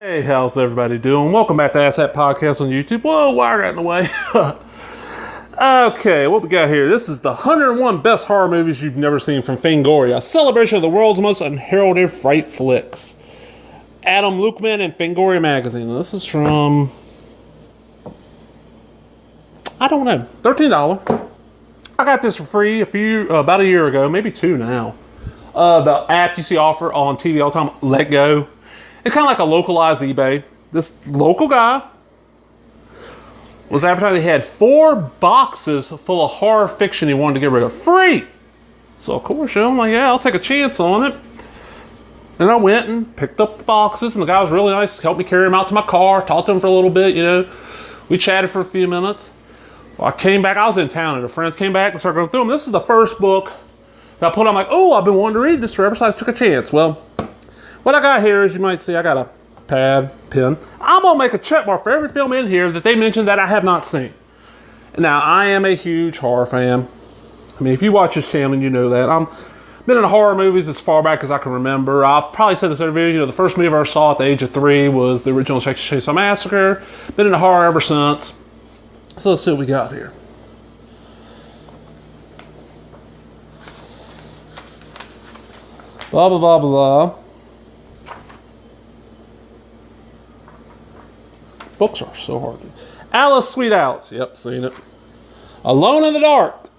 Hey, how's everybody doing? Welcome back to Ask That Podcast on YouTube. Whoa, wire got in the way. Okay, what we got here? This is the 101 best horror movies you've never seen from Fangoria, a celebration of the world's most unheralded fright flicks. Adam Lukeman and Fangoria magazine. This is from, I don't know, $13. I got this for free about a year ago, maybe two now. The app you see offer on TV all the time, Let Go. It's kind of like a localized eBay. This local guy was advertising he had 4 boxes full of horror fiction he wanted to get rid of. Free! So, of course, I'm like, yeah, I'll take a chance on it. And I went and picked up the boxes, and the guy was really nice. Helped me carry them out to my car, talked to him for a little bit, We chatted for a few minutes. Well, I came back. I was in town, and the friends came back and started going through them. This is the first book that I put on. I'm like, oh, I've been wanting to read this forever, so I took a chance. Well, what I got here, as you might see, I got a pad, pen. I'm going to make a check mark for every film in here that they mentioned that I have not seen. Now, I am a huge horror fan. I mean, if you watch this channel, you know that. I've been in horror movies as far back as I can remember. I've probably said this in every video. The first movie I ever saw at the age of 3 was the original Texas Chainsaw Massacre. Been into horror ever since. So let's see what we got here. Blah, blah, blah, blah. Books are so hard. Alice, Sweet Alice. Yep, seen it. Alone in the Dark.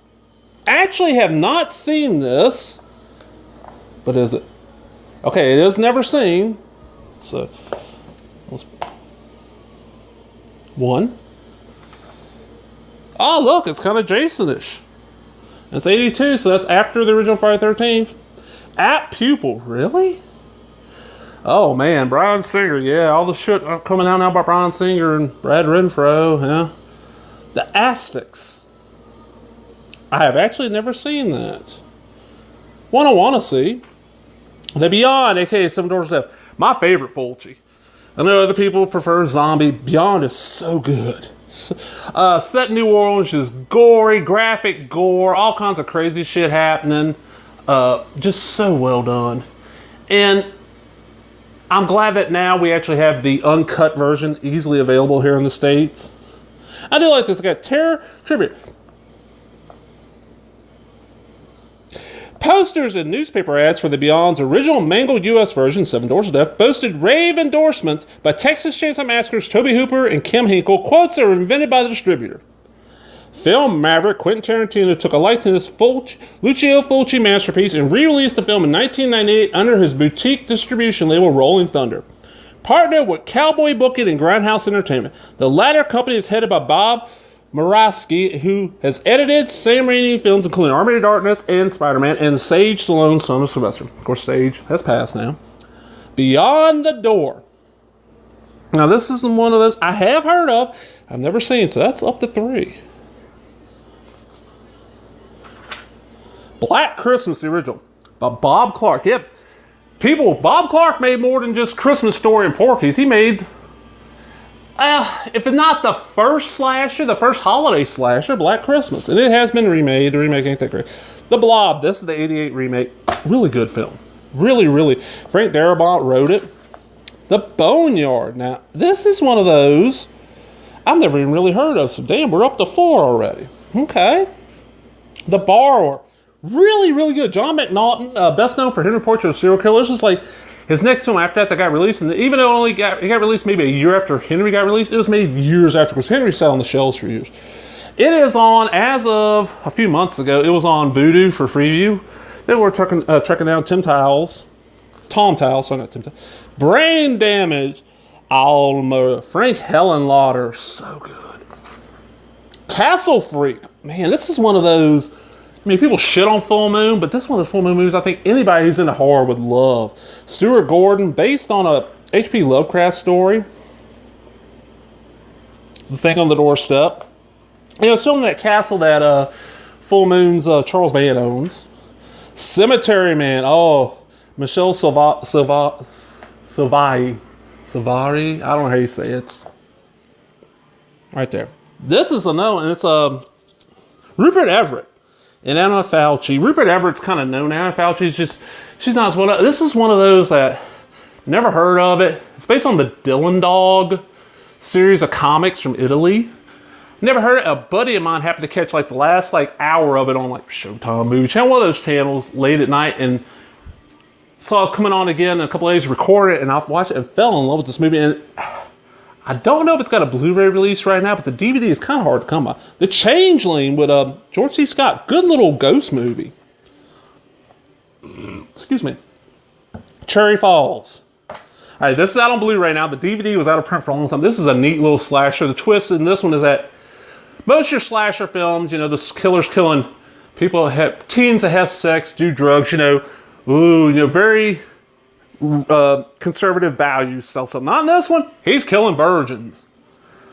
Actually have not seen this. But is it? Okay, it is never seen. So, let's... 1. Oh, look, it's kind of Jason-ish. It's 82, so that's after the original Friday the 13th. At Pupil, really? Oh man, Bryan Singer, yeah, all the shit coming out now by Bryan Singer and Brad Renfro, yeah. The Asphyx. I have actually never seen that. One I want to see. The Beyond, aka Seven Doors of Death. My favorite Fulci. I know other people prefer Zombie. Beyond is so good. Set in New Orleans is gory, graphic gore, all kinds of crazy shit happening. Just so well done. And I'm glad that now we actually have the uncut version easily available here in the States. I do like this. I got Terror Tribute. Posters and newspaper ads for the Beyond's original mangled U.S. version, Seven Doors of Death, boasted rave endorsements by Texas Chainsaw Massacre's Tobe Hooper and Kim Hinkle, quotes that were invented by the distributor. Film maverick Quentin Tarantino took a liking to this Lucio Fulci masterpiece and re-released the film in 1998 under his boutique distribution label Rolling Thunder. Partnered with Cowboy Booking and Grindhouse Entertainment. The latter company is headed by Bob Murawski, who has edited Sam Raimi films including Army of Darkness and Spider-Man, and Sage Stallone, son of Sylvester. Of course, Sage has passed now. Beyond the Door. Now, this is one of those I have heard of, I've never seen, so that's up to 3. Black Christmas, the original, by Bob Clark. Yep. Bob Clark made more than just Christmas Story and Porky's. He made, if it's not the first slasher, the first holiday slasher, Black Christmas. And it has been remade. The remake ain't that great. The Blob, this is the 88 remake. Really good film. Really, really. Frank Darabont wrote it. The Boneyard. Now, this is one of those I've never even really heard of. So, damn, we're up to 4 already. Okay. The Borrower. Really, really good. John McNaughton, best known for Henry Portrait of Serial Killers. This is like his next film after that got released. And even though it got released maybe a year after Henry got released, it was made years after because Henry sat on the shelves for years. It is on, as of a few months ago, it was on Vudu for Freeview. Then we're tracking down Tom Towles, sorry, not Tim Towles. Brain Damage, Alma, Frank Henenlotter, so good. Castle Freak, man, this is one of those. I mean, people shit on Full Moon, but this is one of the Full Moon movies I think anybody who's into horror would love. Stuart Gordon, based on a H.P. Lovecraft story. The Thing on the Doorstep. It's filmed in that castle that Full Moon's Charles Band owns. Cemetery Man. Oh, Michelle Silvari. I don't know how you say it. It's right there. This is and it's Rupert Everett. And Anna Fauci. Rupert Everett's kind of known. Anna Fauci's she's not as well known. This is one of those that Never heard of it. It's based on the Dylan Dog series of comics from Italy. Never heard it. A buddy of mine happened to catch like the last like hour of it on like Showtime Movie Channel, one of those channels late at night, and saw it was coming on again in a couple of days, recorded it, and I watched it and fell in love with this movie. And I don't know if it's got a Blu-ray release right now, but the DVD is kind of hard to come by. The Changeling with George C. Scott, good little ghost movie. Excuse me. Cherry Falls. All right, this is out on Blu-ray now. The DVD was out of print for a long time. This is a neat little slasher. The twist in this one is that most of your slasher films, you know, the killer's killing people, teens that have sex, do drugs, very conservative values stuff. Not in this one. He's killing virgins.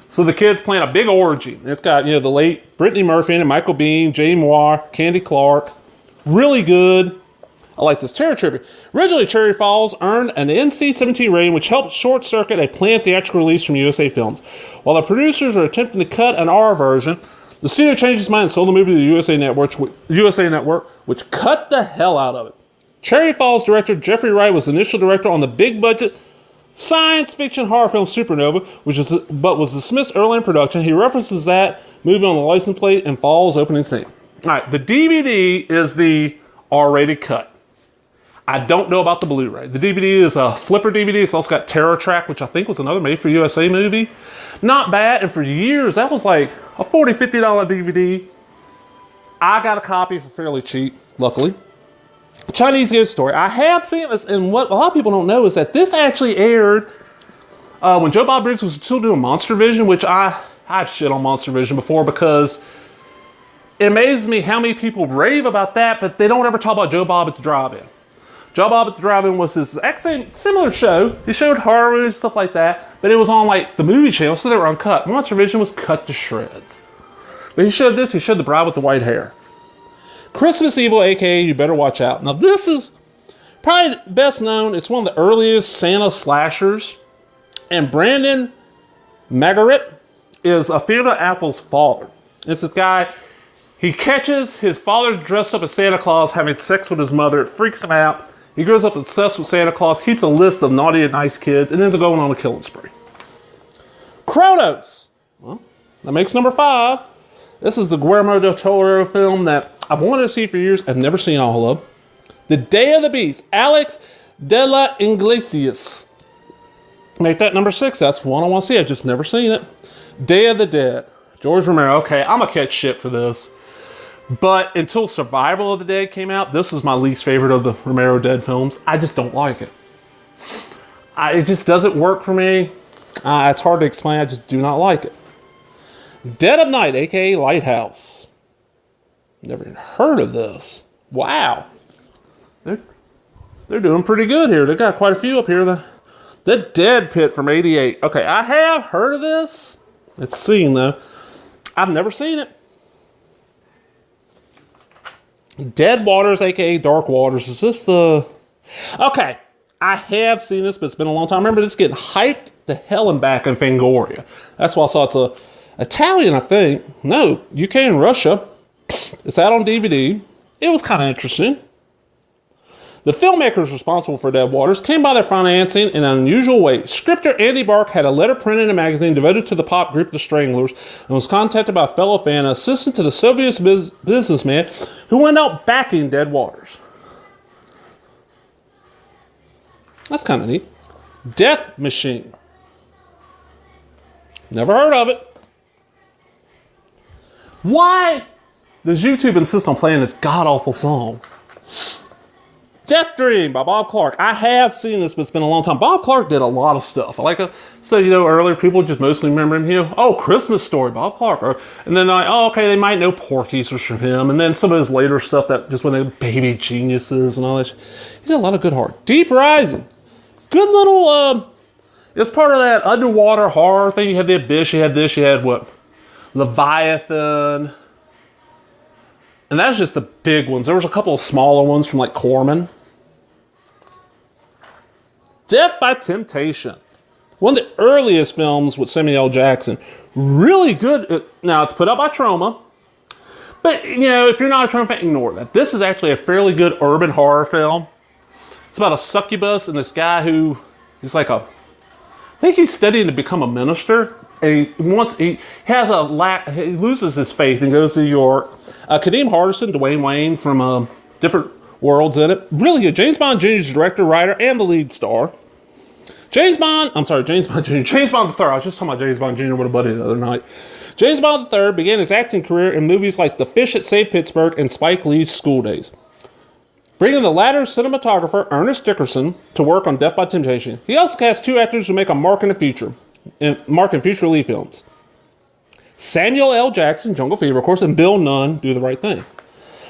So the kid's playing a big orgy. It's got, the late Brittany Murphy in it, Michael Biehn, Jay Moore, Candy Clark. Really good. I like this. Terror trivia. Originally, Cherry Falls earned an NC-17 rating, which helped short-circuit a planned theatrical release from USA Films. While the producers were attempting to cut an R version, the studio changed its mind and sold the movie to the USA Network, which cut the hell out of it. Cherry Falls director Jeffrey Wright was the initial director on the big-budget science fiction horror film Supernova, but was dismissed early in production. He references that movie on the license plate in Falls' opening scene. All right, the DVD is the R-rated cut. I don't know about the Blu-ray. The DVD is a flipper DVD. It's also got Terror Track, which I think was another made-for-USA movie. Not bad, and for years, that was like a $40, $50 DVD. I got a copy for fairly cheap, luckily. Chinese Ghost Story. I have seen this, and what a lot of people don't know is that this actually aired when Joe Bob Briggs was still doing Monster Vision, which I've shit on Monster Vision before because it amazes me how many people rave about that, but they don't ever talk about Joe Bob at the Drive-In. Joe Bob at the Drive-In was his similar show. He showed horror movies, stuff like that, but it was on like the movie channel, so they were uncut. Monster Vision was cut to shreds. But he showed this. He showed The Bride with the White Hair. Christmas Evil, aka You Better Watch Out. Now this is probably best known. It's one of the earliest Santa slashers. And Brandon Margaret is Fiona Apple's father. It's this guy. He catches his father dressed up as Santa Claus having sex with his mother. It freaks him out. He grows up obsessed with Santa Claus, keeps a list of naughty and nice kids, and ends up going on a killing spree. Kronos. Well, that makes number 5. This is the Guillermo del Toro film that I've wanted to see for years. I've never seen all of. The Day of the Beast. Alex de la Iglesias. Make that number 6. That's one I want to see. I've just never seen it. Day of the Dead. George Romero. Okay, I'm going to catch shit for this. But until Survival of the Dead came out, this was my least favorite of the Romero Dead films. I just don't like it. It just doesn't work for me. It's hard to explain. I just do not like it. Dead of Night, aka Lighthouse. Never even heard of this. Wow. They're doing pretty good here. They got quite a few up here. The Dead Pit from '88. Okay, I have heard of this. It's seen though. I've never seen it. Dead Waters, aka Dark Waters. Is this the... Okay, I have seen this, but it's been a long time. I remember this getting hyped to hell and back in Fangoria. That's why I saw it's Italian, I think. No, UK and Russia. It's out on DVD. It was kind of interesting. The filmmakers responsible for Dead Waters came by their financing in an unusual way. Scripter Andy Bark had a letter printed in a magazine devoted to the pop group The Stranglers and was contacted by a fellow fan, an assistant to the Soviet businessman who went out backing Dead Waters. That's kind of neat. Death Machine. Never heard of it. Why does YouTube insist on playing this god-awful song? Death Dream by Bob Clark. I have seen this, but it's been a long time. Bob Clark did a lot of stuff. Like I said, earlier, people just mostly remember him, Christmas Story, Bob Clark. And then they might know Porky's was from him. And then some of his later stuff that just went into Baby Geniuses and all that. He did a lot of good horror. Deep Rising. Good little, it's part of that underwater horror thing. You had The Abyss, you had this, you had what? Leviathan. And that's just the big ones. There was a couple of smaller ones from like Corman. Death by Temptation. One of the earliest films with Samuel L. Jackson. Really good. Now, it's put out by Troma. But, if you're not a Troma fan, ignore that. This is actually a fairly good urban horror film. It's about a succubus and this guy who He's like I think he's studying to become a minister. And he loses his faith and goes to New York. Kadeem Hardison, Dwayne Wayne from different worlds in it. Really good. James Bond Jr. is the director, writer, and the lead star. James Bond III. I was just talking about James Bond Jr. with a buddy the other night. James Bond III began his acting career in movies like The Fish that Saved Pittsburgh and Spike Lee's School Days, bringing the latter's cinematographer, Ernest Dickerson, to work on Death by Temptation. He also cast 2 actors who make a mark in future Lee films. Samuel L. Jackson, Jungle Fever, of course, and Bill Nunn, Do the Right Thing.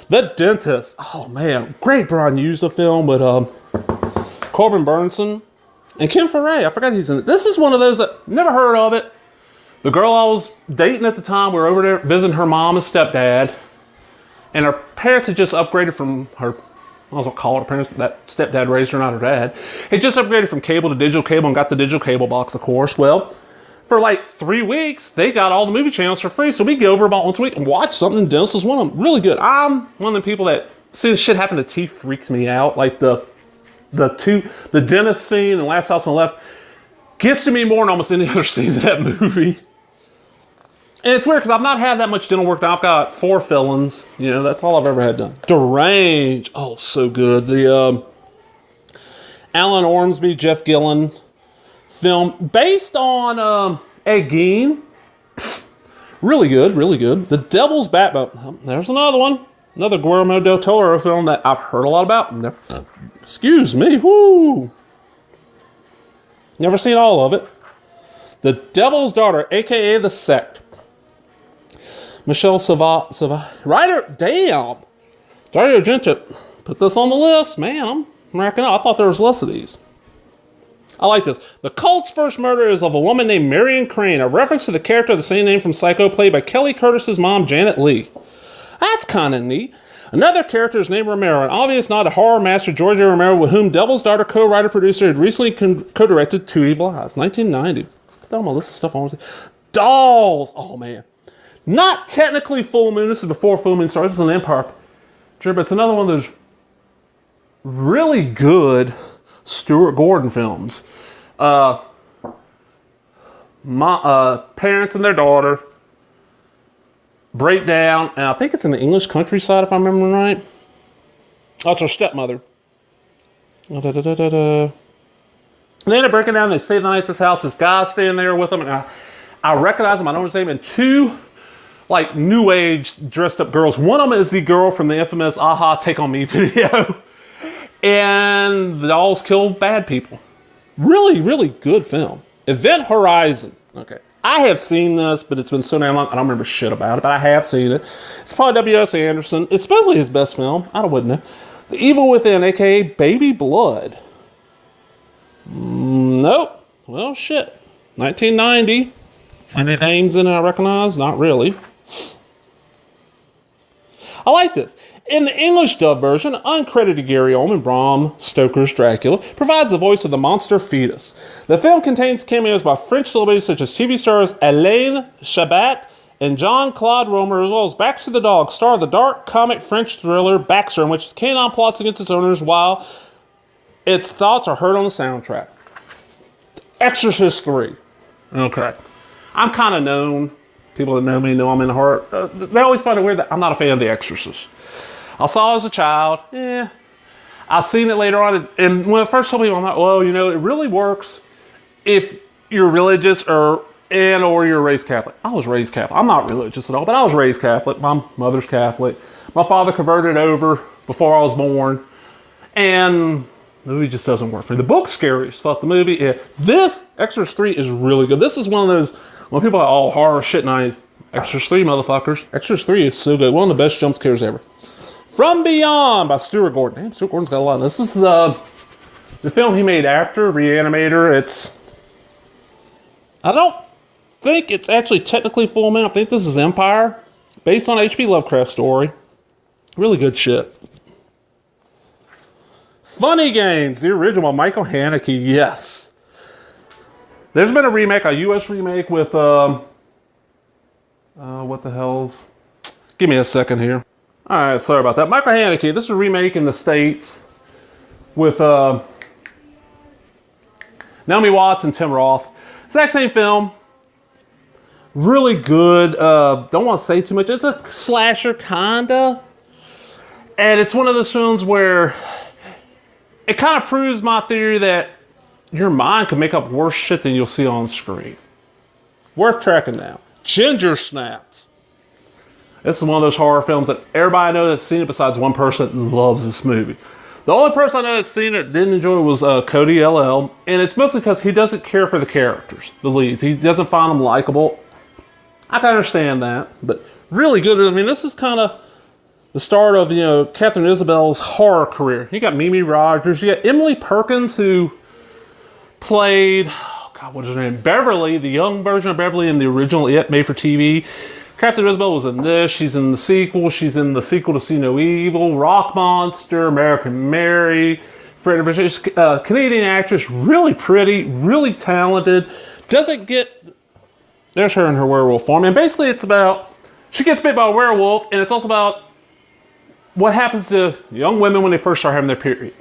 The Dentist. Oh, man. Great Brian User film with Corbin Burnson and Ken Foray. I forgot he's in it. This is one of those that never heard of it. The girl I was dating at the time, we were over there visiting her mom and stepdad. And her parents had just upgraded from her, I was going to call her parents, that stepdad raised her, not her dad. Had just upgraded from cable to digital cable and got the digital cable box, of course. Well, for like 3 weeks, they got all the movie channels for free. So we go over about once a week and watch something. Dentist was one of them. Really good. I'm one of the people that, see this shit happen to teeth freaks me out. Like the dentist scene in Last House on the Left gets to me more than almost any other scene in that movie. And it's weird because I've not had that much dental work done. I've got 4 fillings. You know, that's all I've ever had done. Deranged. Oh, so good. The Alan Ormsby, Jeff Gillen film based on Ed Gein. Really good, really good. The Devil's Backbone. There's another one. Another Guillermo del Toro film that I've heard a lot about. Excuse me. Woo. Never seen all of it. The Devil's Daughter, a.k.a. The Sect. Michelle Sava. Writer. Damn. Dario Argento. Put this on the list. Man, I'm racking up. I thought there was less of these. I like this. The cult's first murder is of a woman named Marion Crane, a reference to the character of the same name from Psycho, played by Kelly Curtis's mom, Janet Leigh. That's kind of neat. Another character is named Romero, an obvious nod to horror master George A. Romero, with whom Devil's Daughter co-writer producer had recently co-directed Two Evil Eyes, 1990. Put that on my list of stuff I want to see. Dolls. Oh, man. Not technically Full Moon. This is before Full Moon started. This is an Empire. Sure, but it's another one of those really good Stuart Gordon films. Parents and their daughter break down, and I think it's in the English countryside if I remember right. Oh, it's her stepmother. They end up breaking down, they stay the night at this house. This guy's staying there with them, and I recognize him, I know his name, and 2 like new age dressed up girls. One of them is the girl from the infamous Aha Take On Me video. And the dolls kill bad people. Really, really good film. Event Horizon. Okay. I have seen this, but it's been so damn long, I don't remember shit about it, but I have seen it. It's probably W.S. Anderson. It's supposedly his best film. I wouldn't know. The Evil Within, a.k.a. Baby Blood. Nope. Well, shit. 1990. Any names in it I recognize? Not really. I like this. In the English dub version, uncredited Gary Oldman, Bram Stoker's Dracula, provides the voice of the monster fetus. The film contains cameos by French celebrities such as TV stars Alain Chabat and Jean-Claude Romer, as well as Baxter the Dog, star of the dark comic French thriller Baxter, in which the canine plots against its owners while its thoughts are heard on the soundtrack. Exorcist 3. Okay. I'm kind of known. People that know me know I'm in the heart. They always find it weird that I'm not a fan of The Exorcist. I saw it as a child. I've seen it later on. And when I first told people, I'm like, well, you know, it really works if you're religious or you're raised Catholic. I was raised Catholic. I'm not religious at all, but I was raised Catholic. My mother's Catholic. My father converted over before I was born. And the movie just doesn't work for me. The book's scary as fuck. The movie, this Exorcist 3 is really good. This is one of those, when people are all horror shit nights, Exorcist 3, motherfuckers. Exorcist 3 is so good. One of the best jump scares ever. From Beyond by Stuart Gordon. Damn, Stuart Gordon's got a lot. This is the film he made after Reanimator. I don't think it's actually technically Full Moon. I think this is Empire, based on H.P. Lovecraft's story. Really good shit. Funny Games, the original, Michael Haneke. Yes. There's been a remake, a U.S. remake with, what the hell's... Give me a second here. Alright, sorry about that. Michael Haneke, this is a remake in the States with, Naomi Watts and Tim Roth. Exact same film. Really good. Don't want to say too much. It's a slasher, kinda. And it's one of those films where it kind of proves my theory that your mind can make up worse shit than you'll see on screen. Worth tracking down. Ginger Snaps. This is one of those horror films that everybody I know that's seen it besides one person that loves this movie. The only person I know that's seen it didn't enjoy it was Cody LL, and it's mostly because he doesn't care for the characters, the leads. He doesn't find them likable. I can understand that, but really good. I mean, this is kind of the start of, Catherine Isabel's horror career. You got Mimi Rogers. You got Emily Perkins, who played, what is her name? Beverly, the young version of Beverly in the original It, made for TV. Catherine Isabel was in this. She's in the sequel. She's in the sequel to See No Evil, Rock Monster, American Mary. She's a Canadian actress, really pretty, really talented. Doesn't get... There's her in her werewolf form. And basically it's about... She gets bit by a werewolf, and it's also about what happens to young women when they first start having their period.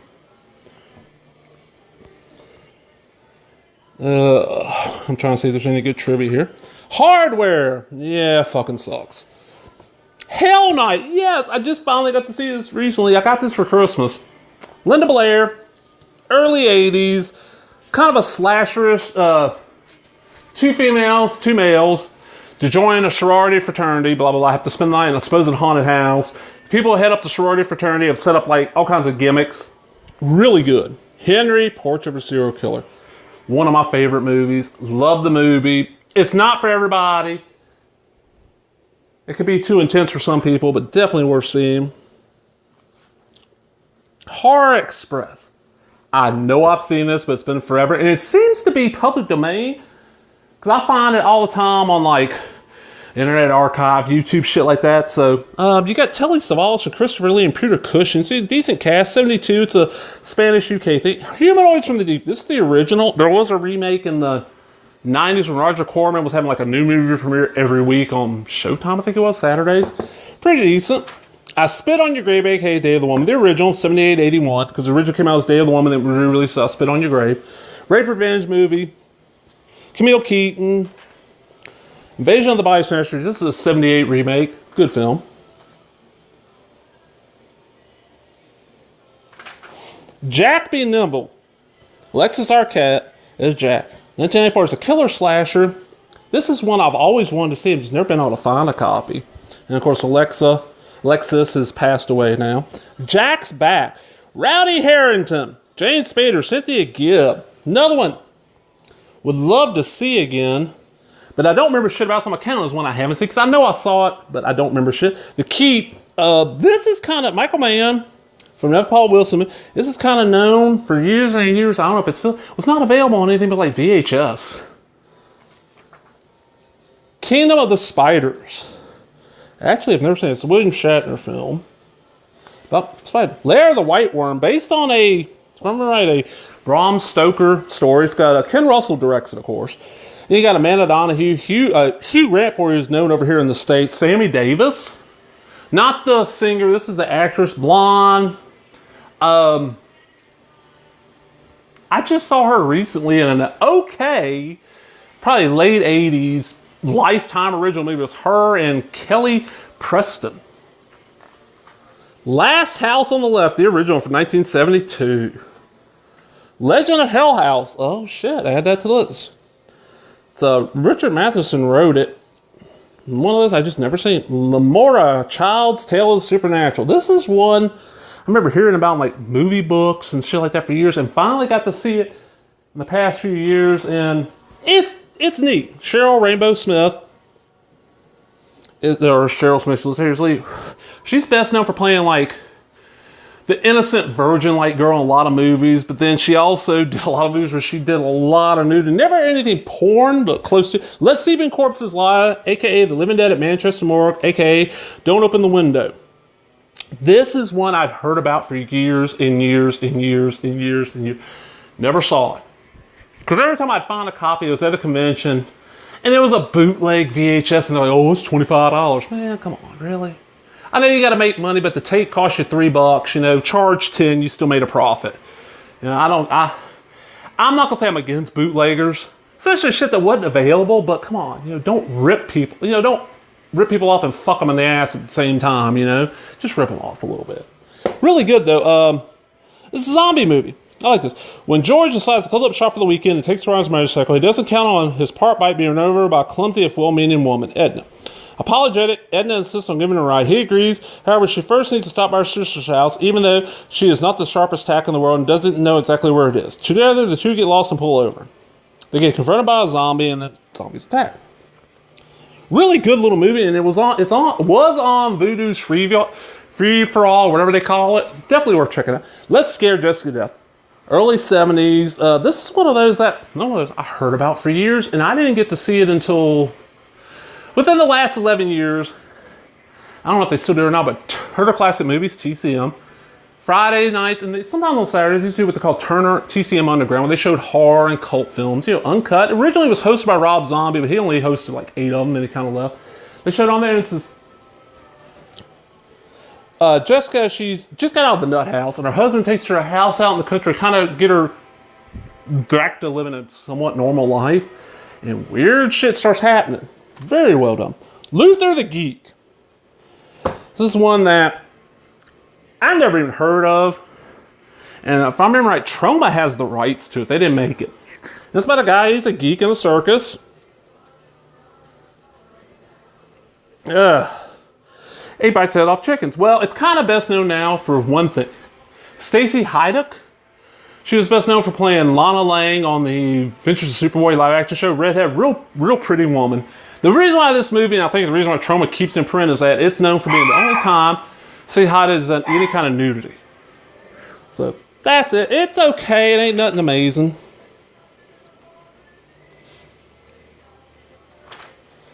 I'm trying to see if there's any good trivia here. Hardware. Yeah, fucking sucks. Hell Night. Yes, I just finally got to see this recently. I got this for Christmas. Linda Blair, early 80s, kind of a slasherish, 2 females, 2 males, to join a sorority fraternity, blah, blah, blah. Have to spend the night in a supposed haunted house. People head up to sorority fraternity have set up like all kinds of gimmicks. Really good. Henry, Portrait of a Serial Killer. One of my favorite movies. Love the movie. It's not for everybody. It could be too intense for some people, but definitely worth seeing. Horror Express. I know I've seen this, but it's been forever. And it seems to be public domain. Because I find it all the time on like Internet Archive, YouTube, shit like that. So you got Telly Savalas and Christopher Lee and Peter Cushing. See, decent cast. 72. It's a Spanish UK thing. Humanoids from the Deep. This is the original. There was a remake in the 90s when Roger Corman was having like a new movie premiere every week on Showtime, I think it was, Saturdays. Pretty decent. I Spit on Your Grave, aka Day of the Woman. The original, 78-81, because the original came out as Day of the Woman, then we re-released I Spit on Your Grave. Rape Revenge movie. Camille Keaton. Invasion of the Body Snatchers. This is a 78 remake. Good film. Jack Be Nimble. Alexis Arquette is Jack. 1994 is a killer slasher. This is one I've always wanted to see. I've just never been able to find a copy. And of course, Alexis has passed away now. Jack's back. Rowdy Harrington, Jane Spader, Cynthia Gibb. Another one. Would love to see again. But I don't remember shit about, so I'm counting as one I haven't seen. Because I know I saw it, but I don't remember shit. The Keep. This is kind of Michael Mann from F. Paul Wilson. This is kind of known for years and years. I don't know if it's still... It's not available on anything but like VHS. Kingdom of the Spiders. Actually, I've never seen it. It's a William Shatner film. About spider. Lair of the White Worm. Based on a... If I remember right, a Bram Stoker story. It's got... Ken Russell directs it, of course. Then you got Amanda Donahue. Hugh Grant, for you, is known over here in the States. Sammy Davis. Not the singer. This is the actress. Blonde. I just saw her recently in an okay, probably late 80s, Lifetime original movie. It was her and Kelly Preston. Last House on the Left, the original from 1972. Legend of Hell House. Oh shit, I had that to the list. Richard Matheson wrote it. One of those I just never seen. Lamora, Child's Tale of the Supernatural. This is one I remember hearing about in like movie books and shit like that for years, and finally got to see it in the past few years, and it's neat. Cheryl Rainbow Smith Cheryl Smith. Seriously, she's best known for playing like the innocent virgin-like girl in a lot of movies, but then she also did a lot of movies where she did a lot of nudity. Never anything porn, but close to. Let Sleeping Corpses Lie, a.k.a. The Living Dead at Manchester Morgue, a.k.a. Don't Open the Window. This is one I'd heard about for years and years and years and years and years. Never saw it. Because every time I'd find a copy, it was at a convention, and it was a bootleg VHS, and they're like, oh, it's $25. Man, come on, really? I know you got to make money, but the tape cost you $3. Charge 10, you still made a profit. I I'm not gonna say I'm against bootleggers, especially shit that wasn't available. But come on, don't rip people. Don't rip people off and fuck them in the ass at the same time. Just rip them off a little bit. Really good though. This is a zombie movie. I like this. When George decides to close up shop for the weekend and takes her on his motorcycle, he doesn't count on his part bike being run over by a clumsy if well-meaning woman, Edna. Apologetic, Edna insists on giving her a ride. He agrees. However, she first needs to stop by her sister's house, even though she is not the sharpest tack in the world and doesn't know exactly where it is. Together, the two get lost and pull over. They get confronted by a zombie, and the zombies attack. Really good little movie, and it was on Vudu's Free for All, whatever they call it. Definitely worth checking out. Let's Scare Jessica to Death. Early 70s. This is one of those that I heard about for years, and I didn't get to see it until within the last 11 years. I don't know if they still do it or not, but Turner Classic Movies, TCM. Friday nights, and sometimes on Saturdays, they used to do what they call Turner TCM Underground, where they showed horror and cult films, uncut. Originally it was hosted by Rob Zombie, but he only hosted like 8 of them, and he kind of left. They showed on there, and it's this Jessica, she's just got out of the nut house, and her husband takes her to a house out in the country to kind of get her back to living a somewhat normal life, and weird shit starts happening. Very well done. Luther the Geek. This is one that I never even heard of, and if I remember right, Troma has the rights to it. They didn't make it. It's about a guy, he's a geek in a circus. He bites head off chickens. Well, it's kind of best known now for one thing. Stacey Hyduck. She was best known for playing Lana Lang on the Adventures of Superboy live action show. Redhead, real pretty woman. The reason why this movie, and I think the reason why Troma keeps in print, is that it's known for being the only time Stacey Hyduck has done any kind of nudity. So that's it. It's okay. It ain't nothing amazing.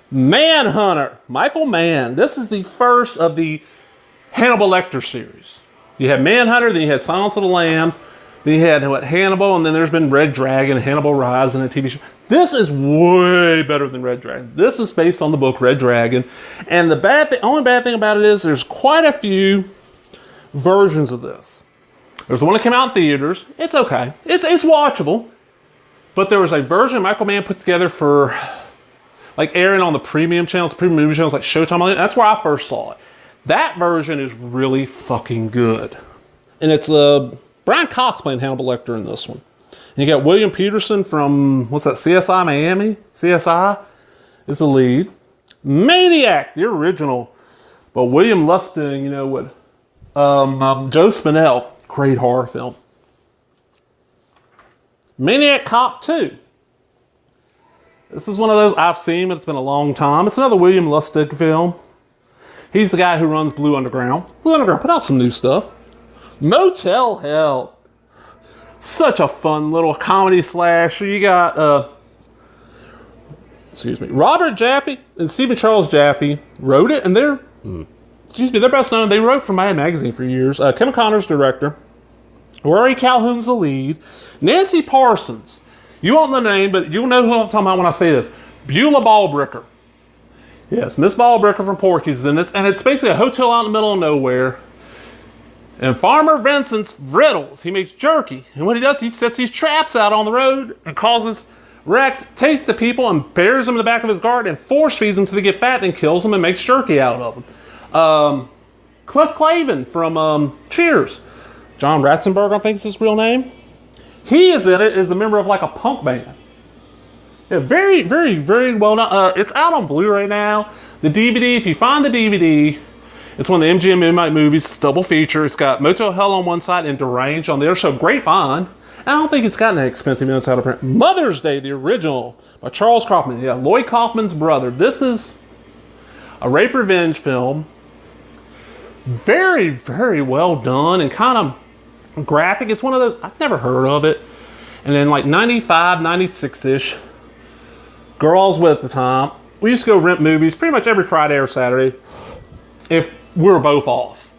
Manhunter, Michael Mann. This is the first of the Hannibal Lecter series. You had Manhunter, then you had Silence of the Lambs, then you had Hannibal, and then there's been Red Dragon, Hannibal Rise, and a TV show. This is way better than Red Dragon. This is based on the book Red Dragon, and the only bad thing about it is there's quite a few versions of this. There's the one that came out in theaters. It's okay. It's watchable, but there was a version Michael Mann put together for airing on the premium channels, premium movie channels like Showtime. That's where I first saw it. That version is really fucking good. And it's Brian Cox playing Hannibal Lecter in this one. And you got William Peterson from, CSI Miami? CSI is the lead. Maniac, the original. But William Lustig, Joe Spinell, great horror film. Maniac Cop 2. This is one of those I've seen, but it's been a long time. It's another William Lustig film. He's the guy who runs Blue Underground. Blue Underground put out some new stuff. Motel Hell. Such a fun little comedy slasher. You got, Robert Jaffe and Stephen Charles Jaffe wrote it, and they're best known. They wrote for Mad Magazine for years. Kevin Connor's director. Rory Calhoun's the lead. Nancy Parsons. You won't know the name, but you'll know who I'm talking about when I say this. Beulah Ballbricker. Yes, Miss Ballbricker from Porky's is in this, and it's basically a hotel out in the middle of nowhere. And Farmer Vincent's Riddles, he makes jerky. And what he does, he sets these traps out on the road and causes wrecks, takes the people and buries them in the back of his garden and force feeds them till they get fat, then kills them and makes jerky out of them. Cliff Clavin from Cheers. John Ratzenberg, I think is his real name. He is in it as a member of a punk band. Yeah, very, very, very well done. It's out on Blu-ray now. The DVD, if you find the DVD, it's one of the MGM Midnight movies. It's double feature. It's got Motel Hell on one side and Deranged on the other. So great find. I don't think it's gotten that expensive inside of print. Mother's Day, the original, by Charles Kaufman. Yeah, Lloyd Kaufman's brother. This is a rape revenge film. Very, very well done and kind of graphic. It's one of those, I've never heard of it. And then 95, 96-ish, girls with at the time, we used to go rent movies pretty much every Friday or Saturday if we were both off.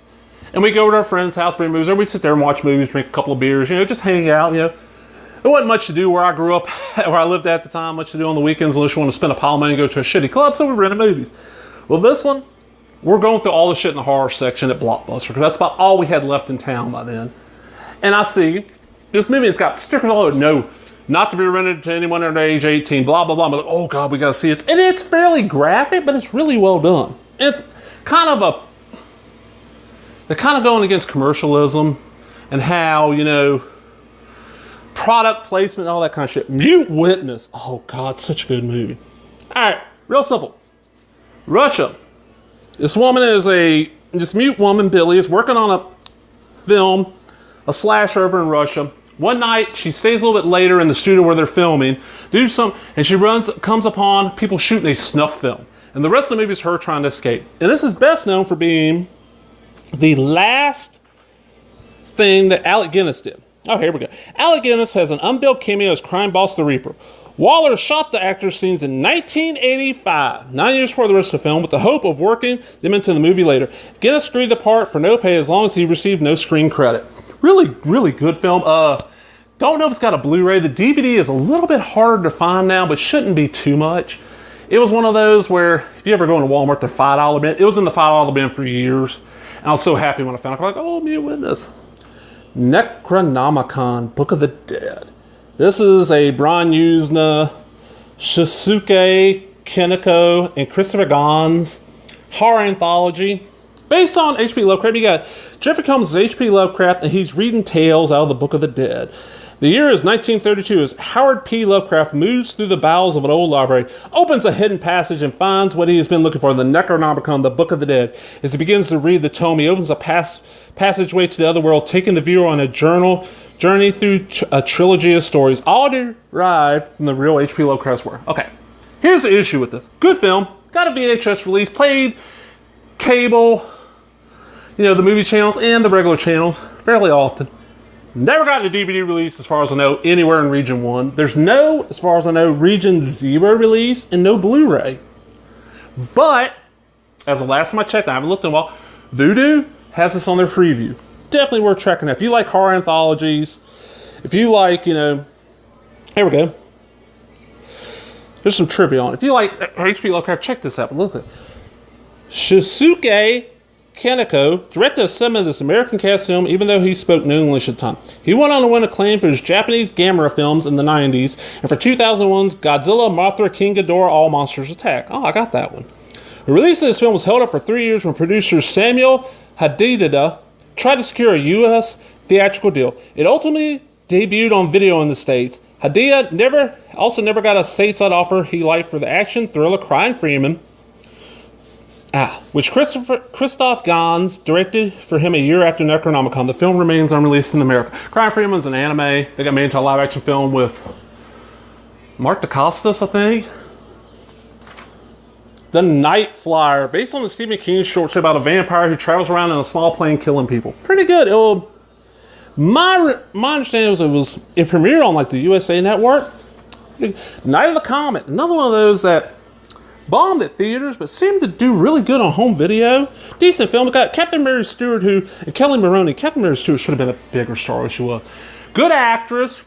And we go over to our friend's house, bring movies, or we'd sit there and watch movies, drink a couple of beers, just hang out, There wasn't much to do where I grew up, where I lived at the time, much to do on the weekends unless you want to spend a pile of money and go to a shitty club, so we rented movies. Well, this one, we're going through all the shit in the horror section at Blockbuster, because that's about all we had left in town by then. And I see This movie has got stickers all over. No, not to be rented to anyone under age 18, blah, blah, blah. I'm like, oh, God, we got to see it. And it's fairly graphic, but it's really well done. It's kind of they're kind of going against commercialism and how, you know, product placement and all that kind of shit. Mute Witness. Oh, God, such a good movie. All right, real simple. Russia. This mute woman, Billy, is working on a film, a slasher over in Russia. One night, she stays a little bit later in the studio where they're filming, and she comes upon people shooting a snuff film. And the rest of the movie is her trying to escape. And this is best known for being the last thing that Alec Guinness did. Oh, here we go. Alec Guinness has an unbilled cameo as crime boss the Reaper. Waller shot the actor's scenes in 1985, 9 years before the rest of the film, with the hope of working them into the movie later. Guinness agreed the part for no pay as long as he received no screen credit. Really, really good film. Don't know if it's got a Blu-ray. The DVD is a little bit harder to find now, but shouldn't be too much. It was one of those where, if you ever go into Walmart, they're $5 bin. It was in the $5 bin for years. And I was so happy when I found it. I'm like, oh, Mute Witness. Necronomicon, Book of the Dead. This is a Brian Usna, Shisuke Kineko, and Christopher Gahn's horror anthology. Based on H.P. Lovecraft, you got Jeffrey Combs' H.P. Lovecraft, and he's reading tales out of the Book of the Dead. The year is 1932 as Howard P. Lovecraft moves through the bowels of an old library, opens a hidden passage, and finds what he has been looking for, the Necronomicon, the Book of the Dead. As he begins to read the tome, he opens a passageway to the other world, taking the viewer on a journey through a trilogy of stories, all derived from the real H.P. Lovecraft's work. Okay, here's the issue with this. Good film, got a VHS release, played cable, you know, the movie channels and the regular channels fairly often. Never got a DVD release, as far as I know, anywhere in Region 1. There's no, as far as I know, Region 0 release and no Blu-ray. But, as the last time I checked, I haven't looked in a while, Vudu has this on their Freeview. Definitely worth checking out. If you like horror anthologies, if you like, you know, here we go. There's some trivia on it. If you like H.P. Lovecraft, check this out. Look at it. Shisuke Kaneko directed a segment of this American cast film, even though he spoke no English at the time. He went on to win acclaim for his Japanese Gamera films in the 90s, and for 2001's Godzilla, Mothra, King Ghidorah, All Monsters Attack. Oh, I got that one. The release of this film was held up for 3 years when producer Samuel Hadida tried to secure a U.S. theatrical deal. It ultimately debuted on video in the States. Hadida never got a stateside offer he liked for the action thriller Crying Freeman, which Christoph Gans directed for him a year after Necronomicon. The film remains unreleased in America. Crying Freeman's an anime. They got made into a live-action film with Mark Dacascos, I think. The Night Flyer, based on the Stephen King short story about a vampire who travels around in a small plane killing people. Pretty good. My understanding was it premiered on like the USA Network. Night of the Comet, another one of those that bombed at theaters, but seemed to do really good on home video. Decent film. It got Catherine Mary Stewart and Kelly Maroney. Catherine Mary Stewart should have been a bigger star than she was. Good actress.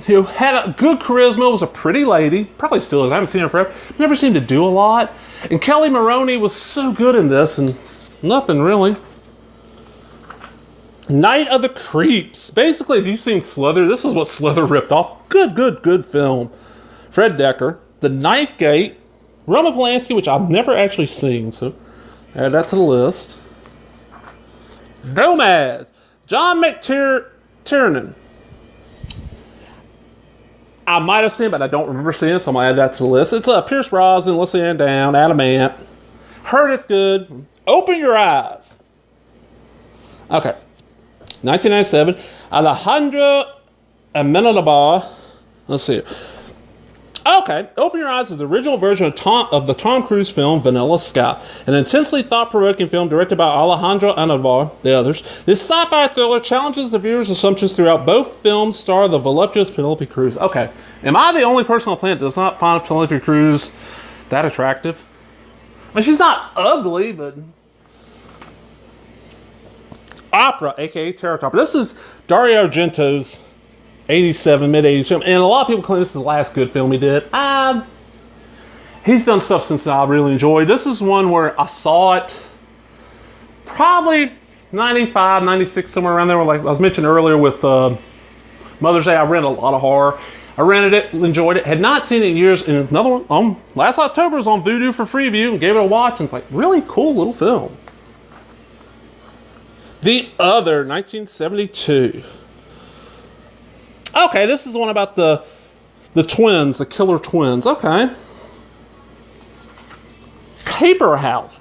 Who had a good charisma, was a pretty lady. Probably still is. I haven't seen her forever. Never seemed to do a lot. And Kelly Maroney was so good in this, and nothing really. Night of the Creeps. Basically, if you've seen Slither, this is what Slither ripped off. Good film. Fred Decker. The Knife Gate. Roman Polanski, which I've never actually seen, so add that to the list. Nomads. John McTiernan. I might have seen it, but I don't remember seeing it, so I'm going to add that to the list. It's Pierce Brosnan, Leslie Ann Down, Adam Ant. Heard it's good. Open Your Eyes. Okay. 1997. Alejandro Amenabar. Let's see. Okay. Open Your Eyes is the original version of the Tom Cruise film Vanilla Sky, an intensely thought-provoking film directed by Alejandro Amenabar, the others. This sci-fi thriller challenges the viewer's assumptions throughout. Both films star the voluptuous Penelope Cruz. Okay. Am I the only person on the planet that does not find Penelope Cruz that attractive? I mean, she's not ugly, but... Opera, a.k.a. Terror Topper. This is Dario Argento's 87, mid-80s film, and a lot of people claim this is the last good film he did. He's done stuff since then I really enjoyed. This is one where I saw it probably 95, 96, somewhere around there. Like I was mentioning earlier with Mother's Day, I rented a lot of horror. I rented it, enjoyed it, had not seen it in years, and another one, last October was on Vudu for Freeview, and gave it a watch, and it's like, really cool little film. The Other, 1972. Okay, this is the one about the twins, the killer twins. Okay. Paper House.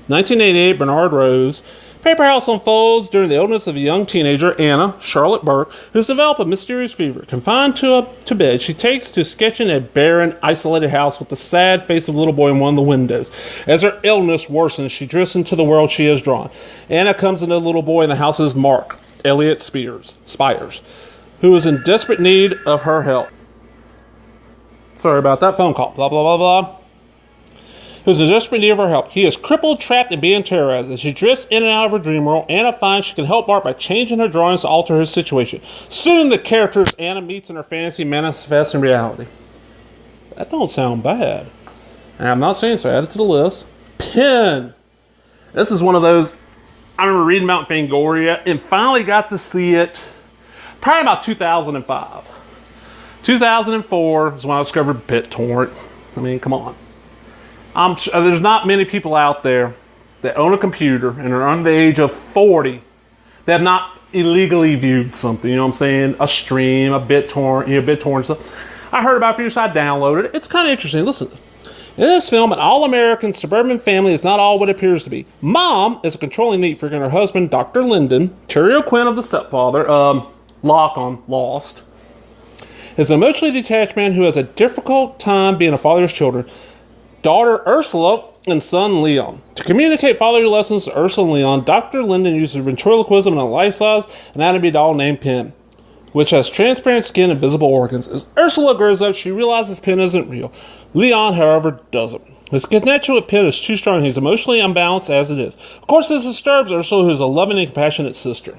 1988, Bernard Rose. Paper House unfolds during the illness of a young teenager, Anna Charlotte Burke, who has developed a mysterious fever. Confined to bed, she takes to sketching a barren, isolated house with the sad face of a little boy in one of the windows. As her illness worsens, she drifts into the world she has drawn. Anna comes into the little boy, and the house is Mark Elliot Spires, who is in desperate need of her help. Sorry about that phone call. Blah, blah, blah, blah. Who's in desperate need of her help. He is crippled, trapped, and being terrorized. As she drifts in and out of her dream world, Anna finds she can help Mark by changing her drawings to alter his situation. Soon the characters Anna meets in her fantasy manifest in reality. That don't sound bad. And I'm not saying so. Add it to the list. Pin. This is one of those, I remember reading about Fangoria and finally got to see it probably about 2005. 2004 is when I discovered BitTorrent. I mean, come on. There's not many people out there that own a computer and are under the age of 40 that have not illegally viewed something. You know what I'm saying? A stream, a BitTorrent, BitTorrent stuff. I heard about it for years, so I downloaded it. It's kind of interesting. Listen, in this film, an all-American suburban family is not all what it appears to be. Mom is a controlling neat freak, and her husband, Dr. Linden, Terry O'Quinn of The Stepfather, Locke on Lost, is an emotionally detached man who has a difficult time being a father of his children. Daughter Ursula and son Leon. To communicate fatherly lessons to Ursula and Leon, Dr. Linden uses ventriloquism and a life-size anatomy doll named Pin, which has transparent skin and visible organs. As Ursula grows up, she realizes Pin isn't real. Leon, however, doesn't. His connection with Pin is too strong. He's emotionally unbalanced as it is. Of course, this disturbs Ursula, who is a loving and compassionate sister.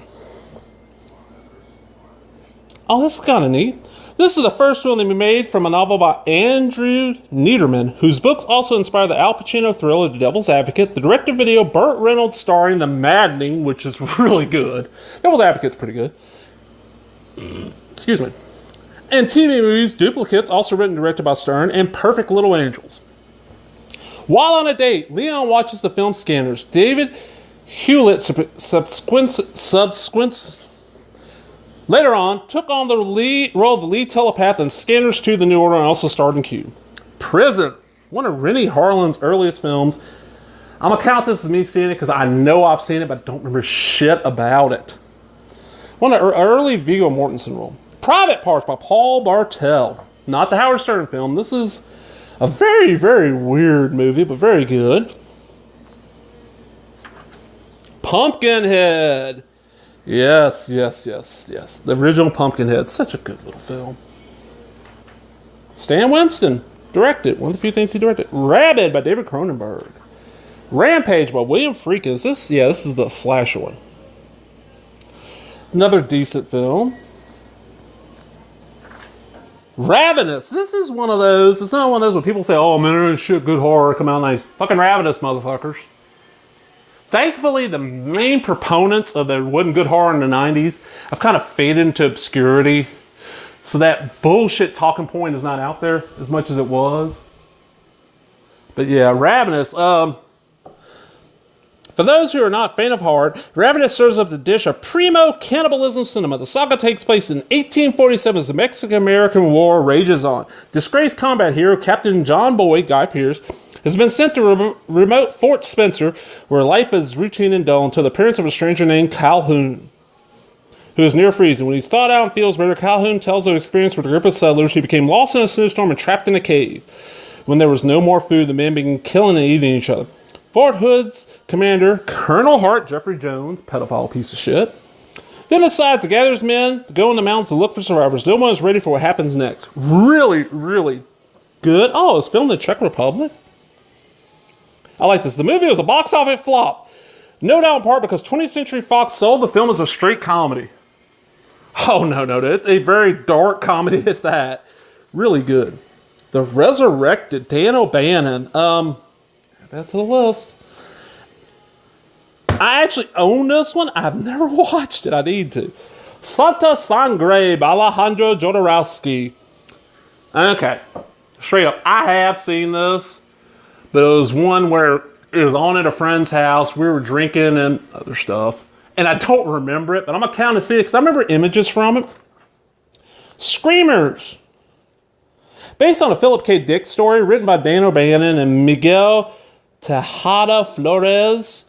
Oh, this is kind of neat. This is the first film to be made from a novel by Andrew Niederman, whose books also inspired the Al Pacino thriller The Devil's Advocate, the direct-to-video Burt Reynolds starring The Maddening, which is really good. Devil's Advocate's pretty good. Excuse me. And TV movies, Duplicates, also written and directed by Stern, and Perfect Little Angels. While on a date, Leon watches the film Scanners. David Hewlett later on, took on the role of the lead telepath in Scanners 2, The New Order, and also starred in Q. Prison, one of Rennie Harlin's earliest films. I'm going to count this as me seeing it because I know I've seen it, but I don't remember shit about it. One of the early Viggo Mortensen role. Private Parts by Paul Bartel. Not the Howard Stern film. This is a very, very weird movie, but very good. Pumpkinhead. Yes. The original Pumpkinhead. Such a good little film. Stan Winston directed. One of the few things he directed. Rabid by David Cronenberg. Rampage by William Friedkin. This is the slasher one. Another decent film. Ravenous. This is one of those. It's not one of those where people say, oh man, shit, good horror, come out nice. Fucking Ravenous, motherfuckers. Thankfully, the main proponents of there wasn't good horror in the 90s have kind of faded into obscurity. So that bullshit talking point is not out there as much as it was. But yeah, Ravenous. For those who are not fan of horror, Ravenous serves up the dish of primo cannibalism cinema. The saga takes place in 1847 as the Mexican-American War rages on. Disgraced combat hero Captain John Boyd, Guy Pearce, has been sent to remote Fort Spencer, where life is routine and dull, until the appearance of a stranger named Calhoun, who is near freezing. When he's thawed out and feels better, Calhoun tells of his experience with a group of settlers who became lost in a snowstorm and trapped in a cave. When there was no more food, the men began killing and eating each other. Fort Hood's commander, Colonel Hart Jeffrey Jones, pedophile piece of shit, then decides to gather his men to go in the mountains to look for survivors. No one is ready for what happens next. Really, really good. Oh, it's filmed in the Czech Republic? I like this. The movie was a box office flop. No doubt in part because 20th Century Fox sold the film as a straight comedy. Oh, no. It's a very dark comedy at that. Really good. The Resurrected, Dan O'Bannon. Add that to the list. I actually own this one. I've never watched it. I need to. Santa Sangre by Alejandro Jodorowsky. Okay, straight up, I have seen this, but it was one where it was on at a friend's house. We were drinking and other stuff, and I don't remember it, but I'm gonna count and see it because I remember images from it. Screamers. Based on a Philip K. Dick story written by Dan O'Bannon and Miguel Tejada Flores.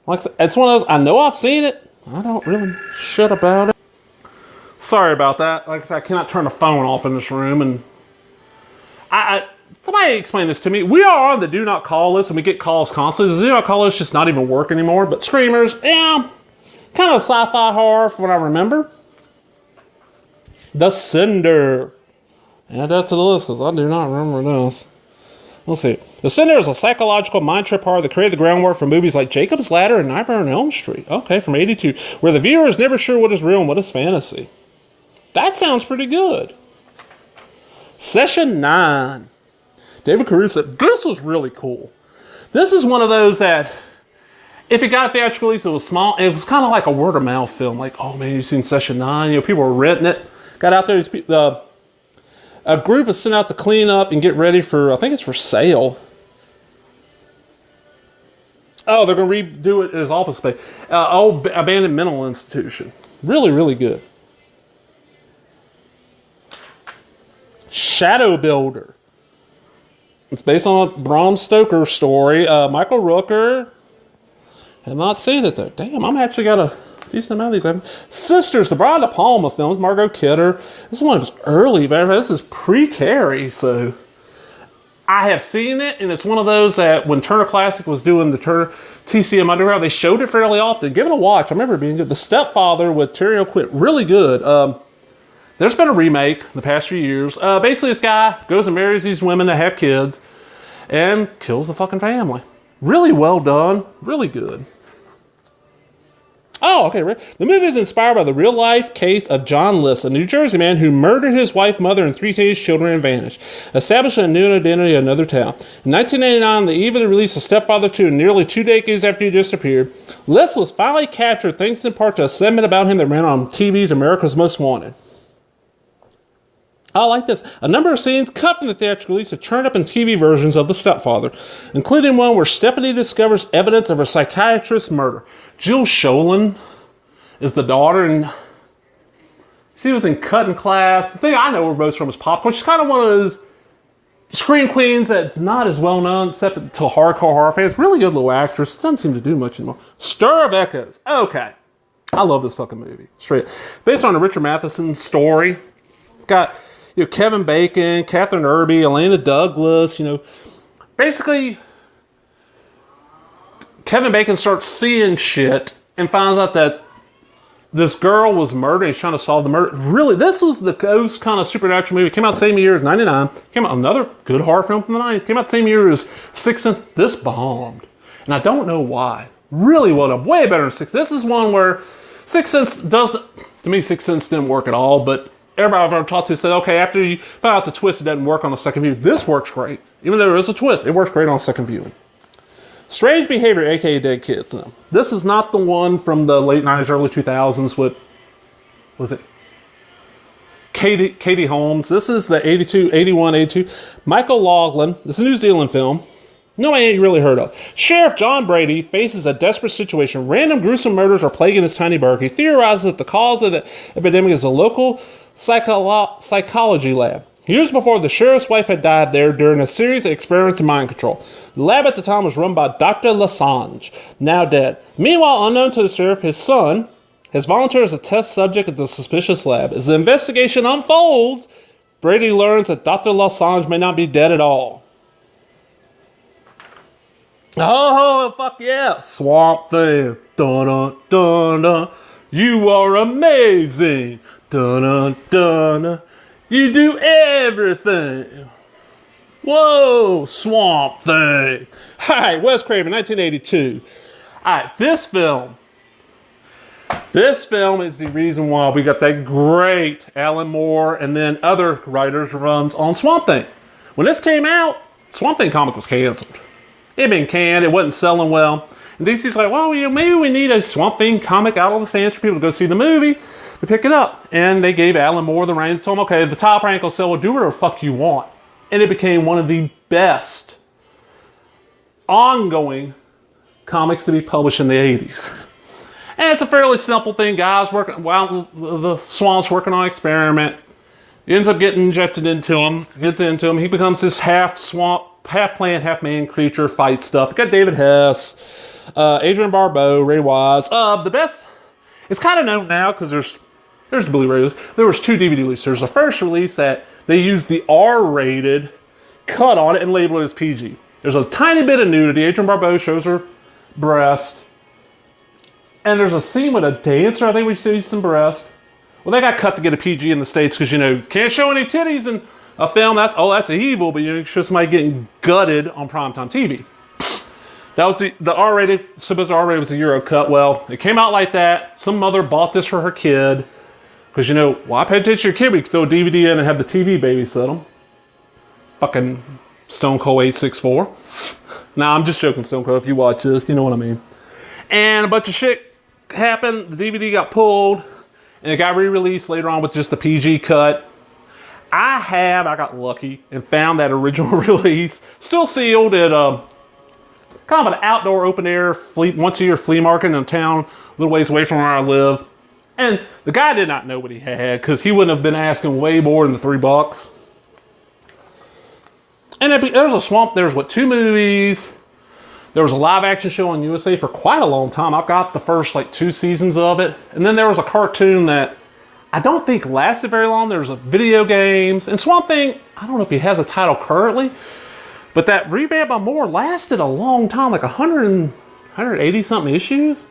Like I said, it's one of those, I know I've seen it. I don't really shit about it. Sorry about that. Like I said, I cannot turn the phone off in this room. And somebody explain this to me. We are on the do not call list and we get calls constantly. The do not call list just not even work anymore. But Screamers, yeah, kind of sci-fi horror from what I remember. The Cinder. Add that to the list because I do not remember this. Let's see. The Cinder is a psychological mind trip horror that created the groundwork for movies like Jacob's Ladder and Nightmare on Elm Street. Okay, from 82. Where the viewer is never sure what is real and what is fantasy. That sounds pretty good. Session 9. David Caruso. This was really cool. This is one of those that, if it got a theatrical release, it was small. It was kind of like a word of mouth film. Like, oh man, you've seen Session 9. You know, people were renting it. Got out there. A group is sent out to clean up and get ready for, I think it's for sale. Oh, they're going to redo it as office space. Old abandoned mental institution. Really, really good. Shadow Builder. It's based on a Bram Stoker story. Michael Rooker. Have not seen it though. Damn, I'm actually got a decent amount of these. Sisters, the Brian De Palma films, Margot Kidder. This is one of his early, but this is pre-Carrie, so I have seen it, and it's one of those that when Turner Classic was doing the Turner TCM Underground, they showed it fairly often. Give it a watch. I remember it being good. The Stepfather with Terry O'Quinn, really good. There's been a remake in the past few years. Basically, this guy goes and marries these women that have kids and kills the fucking family. Really well done. Really good. Oh, okay. The movie is inspired by the real-life case of John Liss, a New Jersey man who murdered his wife, mother, and 3 teenage children and vanished, establishing a new identity in another town. In 1989, on the eve of the release of Stepfather 2, nearly 2 decades after he disappeared, Liss was finally captured thanks in part to a segment about him that ran on TV's America's Most Wanted. I like this. A number of scenes cut from the theatrical release are turned up in TV versions of The Stepfather, including one where Stephanie discovers evidence of her psychiatrist's murder. Jill Sholin is the daughter, and she was in Cutting Class. The thing I know her most from is Popcorn. She's kind of one of those screen queens that's not as well known, except to hardcore horror fans. Really good little actress. Doesn't seem to do much anymore. Stir of Echoes. Okay. I love this fucking movie. Straight. Based on a Richard Matheson story. It's got Kevin Bacon, Catherine Irby, Elena Douglas, basically Kevin Bacon starts seeing shit and finds out that this girl was murdered. He's trying to solve the murder. Really, this was the ghost kind of supernatural movie. It came out the same year as 99. Came out another good horror film from the 90s. Came out the same year as Sixth Sense. This bombed. And I don't know why. Really well done. Way better than Sixth Sense. This is one where Sixth Sense to me, Sixth Sense didn't work at all, but everybody I've ever talked to said, okay, after you find out the twist, it doesn't work on the second view. This works great. Even though there is a twist, it works great on second viewing. Strange Behavior, a.k.a. Dead Kids. No, this is not the one from the late 90s, early 2000s with, was it Katie Holmes? This is the 82. Michael Loughlin. This is a New Zealand film. No, I ain't really heard of. Sheriff John Brady faces a desperate situation. Random gruesome murders are plaguing his tiny burg. He theorizes that the cause of the epidemic is a local psychology lab. Years before, the sheriff's wife had died there during a series of experiments in mind control. The lab at the time was run by Dr. Lasange, now dead. Meanwhile, unknown to the sheriff, his son has volunteered as a test subject at the suspicious lab. As the investigation unfolds, Brady learns that Dr. Lasange may not be dead at all. Oh, fuck yeah. Swamp Thing. Dun dun dun dun. You are amazing. Dun dun dun dun. You do everything. Whoa, Swamp Thing. Alright, Wes Craven, 1982. Alright, this film is the reason why we got that great Alan Moore and then other writers' runs on Swamp Thing. When this came out, Swamp Thing comic was canceled. It had been canned, it wasn't selling well. And DC's like, well, maybe we need a Swamp Thing comic out of the stands for people to go see the movie to pick it up. And they gave Alan Moore the reins, told him, okay, the top rank will sell, well, do whatever the fuck you want. And it became one of the best ongoing comics to be published in the 80s. And it's a fairly simple thing. Guys working, while the Swamp's working on an experiment, he ends up getting injected into him, gets into him. He becomes this half swamp, half plant, half man creature, fight stuff. Got David Hess, Adrian Barbeau, Ray Wise. The best, it's kind of known now because there's the Blu-ray. There was 2 DVD releases. There's the first release that they used the R-rated cut on it and labeled it as PG. There's a tiny bit of nudity. Adrian Barbeau shows her breast. And there's a scene with a dancer, I think we see some breast. Well, they got cut to get a PG in the States because, can't show any titties in a film. That's evil, but you show somebody getting gutted on primetime TV. That was the R-rated, supposed R-rated was the Euro cut. Well, it came out like that. Some mother bought this for her kid. Because, why pay attention to your kid? We could throw a DVD in and have the TV babysit them. Fucking Stone Cold 864. Nah, I'm just joking, Stone Cold. If you watch this, you know what I mean. And a bunch of shit happened. The DVD got pulled. And it got re-released later on with just the PG cut. I got lucky and found that original release. Still sealed at kind of an outdoor open air once a year flea market in a town a little ways away from where I live. And the guy did not know what he had because he wouldn't have been asking way more than the $3. And there was a Swamp. There was 2 movies. There was a live action show on USA for quite a long time. I've got the first 2 seasons of it. And then there was a cartoon that I don't think lasted very long. There was a video games. And Swamp Thing, I don't know if he has a title currently, but that revamp by Moore lasted a long time, 180 something issues.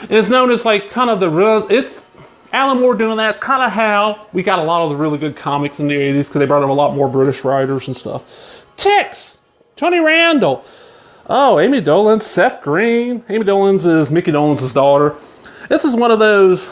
And it's known as kind of it's Alan Moore doing that. It's kind of how we got a lot of the really good comics in the 80s because they brought in a lot more British writers and stuff. Tex, Tony Randall. Oh, Amy Dolenz, Seth Green. Amy Dolenz is Mickey Dolenz' daughter. This is one of those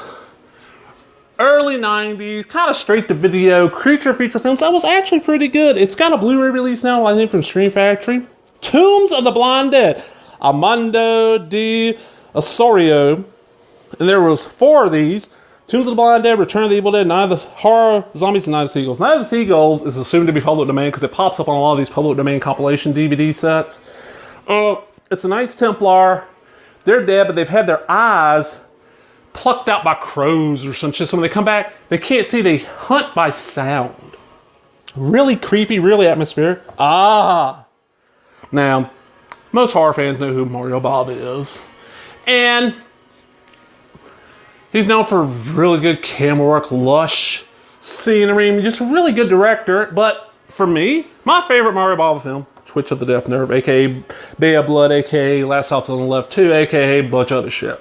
early 90s, kind of straight-to-video creature feature films that was actually pretty good. It's got a Blu-ray release now, I think, from Screen Factory. Tombs of the Blind Dead. Armando de Osorio. And there was 4 of these. Tombs of the Blind Dead, Return of the Evil Dead, Night of the Horror Zombies, and Night of the Seagulls. Night of the Seagulls is assumed to be public domain because it pops up on a lot of these public domain compilation DVD sets. It's a Knights Templar. They're dead, but they've had their eyes plucked out by crows or some shit. So when they come back, they can't see. They hunt by sound. Really creepy, really atmospheric. Now, most horror fans know who Mario Bob is. And he's known for really good camera work, lush scenery, just a really good director. But for me, my favorite Mario Bob film, Twitch of the Death Nerve, a.k.a. Bay of Blood, a.k.a. Last House on the Left 2, a.k.a. a bunch of other shit.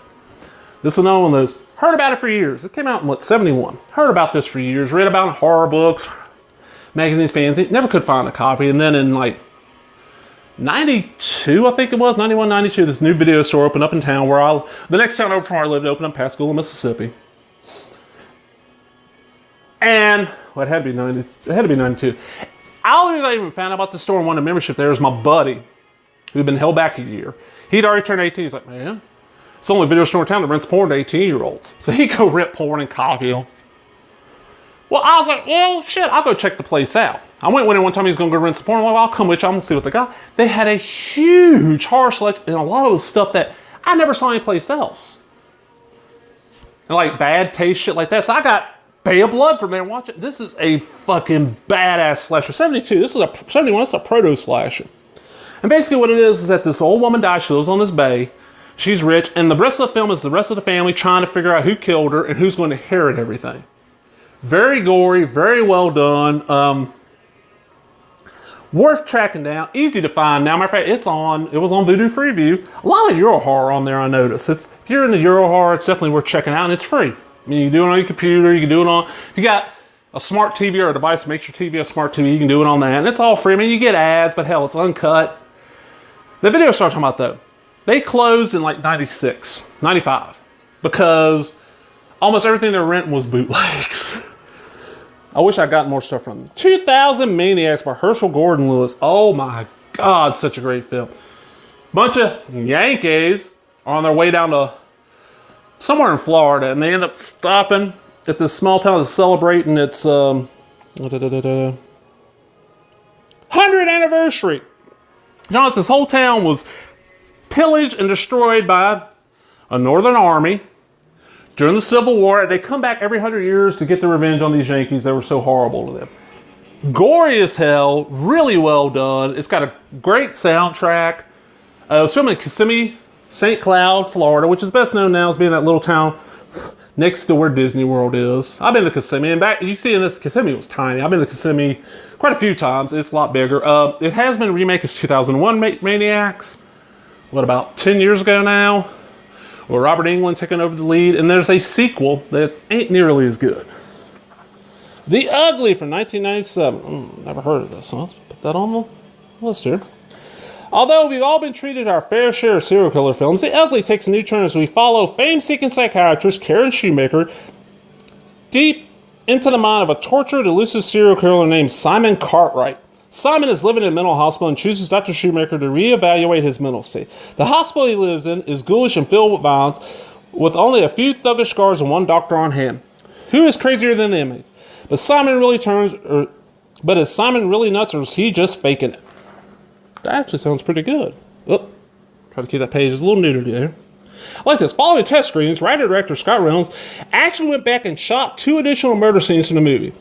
This is another one of those. Heard about it for years. It came out in, 71? Heard about this for years. Read about it in horror books, magazines, fanzines. Never could find a copy. And then in, 92, I think it was, 91, 92, this new video store opened up in town the next town over from where I lived opened up Pascagoula, Mississippi. And, it had to be 92. The only reason I even found out about the store and wanted membership there is my buddy, who'd been held back a year. He'd already turned 18. He's like, man, it's the only video store in town that rents porn to 18-year-olds. So he'd go rent porn in Coffeyville. Well, I was like, well, shit, I'll go check the place out. I went in one time, he was going to go rent some porn. I'm like, well, I'll come with you. I'm going to see what they got. They had a huge horror selection and a lot of the stuff that I never saw anyplace else. And bad taste, shit like that. So I got Bay of Blood from there and watch it. This is a fucking badass slasher. 72. This is 71. It's a proto slasher. And basically what it is that this old woman dies. She lives on this bay. She's rich. And the rest of the film is the rest of the family trying to figure out who killed her and who's going to inherit everything. Very gory. Very well done. Worth tracking down. Easy to find now. Matter of fact, it was on Voodoo Freeview. A lot of Euro horror on there, I noticed. If you're into Euro horror, it's definitely worth checking out, and it's free. I mean, you can do it on your computer, you can do it on, if you got a smart TV or a device that makes your TV a smart TV, you can do it on that, and it's all free. I mean, you get ads, but hell, it's uncut. The video store I'm talking about, though, they closed in 96, 95, because almost everything they were renting was bootlegs. I wish I'd gotten more stuff from them. 2000 Maniacs by Herschel Gordon Lewis. Oh my God, such a great film. Bunch of Yankees are on their way down to somewhere in Florida, and they end up stopping at this small town that's celebrating its 100th anniversary. You know, this whole town was pillaged and destroyed by a Northern army during the Civil War. They come back every 100 years to get their revenge on these Yankees that were so horrible to them. Gory as hell, really well done. It's got a great soundtrack. It was filmed in Kissimmee, St. Cloud, Florida, which is best known now as being that little town next to where Disney World is. I've been to Kissimmee, and back you see in this, Kissimmee was tiny. I've been to Kissimmee quite a few times. It's a lot bigger. It has been remade as 2001 Maniacs. What, about 10 years ago now? Where Robert Englund taking over the lead, and there's a sequel that ain't nearly as good. The Ugly from 1997. Never heard of this, so let's put that on the list here. Although we've all been treated our fair share of serial killer films, The Ugly takes a new turn as we follow fame-seeking psychiatrist Karen Shoemaker deep into the mind of a tortured, elusive serial killer named Simon Cartwright. Simon is living in a mental hospital and chooses Dr. Shoemaker to reevaluate his mental state. The hospital he lives in is ghoulish and filled with violence, with only a few thuggish guards and one doctor on hand. Who is crazier than the inmates? But Simon really is Simon really nuts, or is he just faking it? That actually sounds pretty good. Oh, try to keep that page. There's a little nudity there. I like this. Following test screenings, writer-director Scott Reynolds actually went back and shot 2 additional murder scenes in the movie.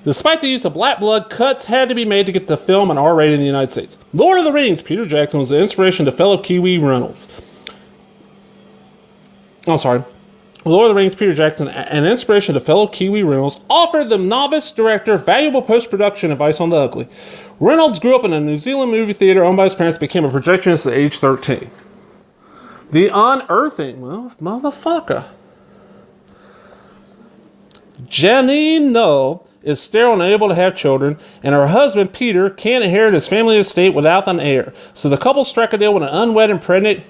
Despite the use of black blood, cuts had to be made to get the film an R rating in the United States. Lord of the Rings, Peter Jackson was the inspiration to fellow Kiwi Reynolds. Lord of the Rings, Peter Jackson, an inspiration to fellow Kiwi Reynolds, offered the novice director valuable post-production advice on The Ugly. Reynolds grew up in a New Zealand movie theater owned by his parents, became a projectionist at age 13. The Unearthing, well, motherfucker. Janine Noel is sterile and unable to have children, and her husband, Peter, can't inherit his family estate without an heir. So the couple strike a deal with an unwed and pregnant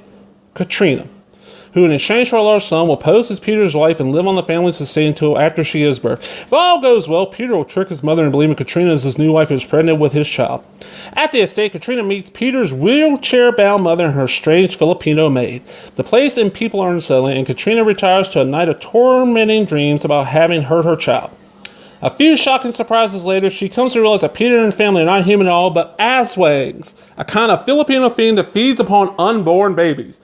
Katrina, who in exchange for a large son will pose as Peter's wife and live on the family's estate until after she gives birth. If all goes well, Peter will trick his mother into believing Katrina is his new wife who is pregnant with his child. At the estate, Katrina meets Peter's wheelchair-bound mother and her strange Filipino maid. The place and people are unsettling, and Katrina retires to a night of tormenting dreams about having hurt her child. A few shocking surprises later, she comes to realize that Peter and her family are not human at all, but aswangs, a kind of Filipino fiend that feeds upon unborn babies.